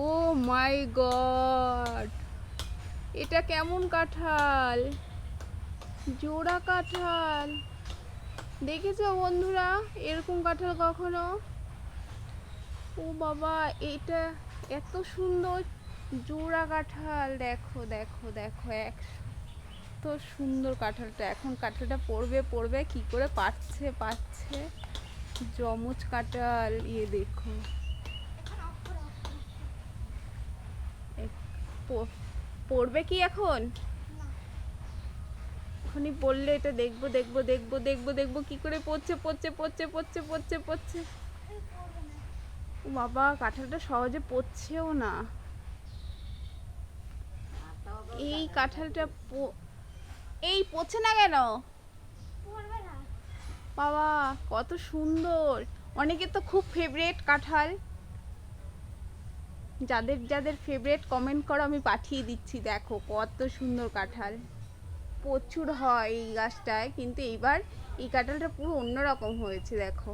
ও মাই god, এটা কেমন কাঁঠাল? জোড়া কাঁঠাল। দেখেছো বন্ধুরা এরকম কাঁঠাল কখনো? ও বাবা, এটা এত সুন্দর জোড়া কাঁঠাল। দেখো দেখো দেখো, এত সুন্দর কাঁঠালটা। এখন কাঁঠালটা পড়বে পড়বে, কি করে পাচ্ছে পাচ্ছে। জমজ কাঁঠাল, ইয়ে দেখো। পড়বে কি এখন? এখনই পড়লে এটা দেখবো দেখবো দেখবো দেখবো দেখবো কি করে পড়ছে পড়ছে পড়ছে পড়ছে পড়ছে পড়ছে। ও বাবা, কাঁঠালটা সহজে পড়ছেও না। এই কাঁঠালটা এই পড়ছে না কেন? বাবা কত সুন্দর। অনেকের তো খুব ফেভারিট কাঁঠাল। যাদের যাদের ফেভারিট কমেন্ট করো, আমি পাঠিয়ে দিচ্ছি। দেখো কত সুন্দর কাঁঠাল। প্রচুর হয় এই গাছটায়, কিন্তু এইবার এই কাঁঠালটা পুরো অন্যরকম হয়েছে। দেখো।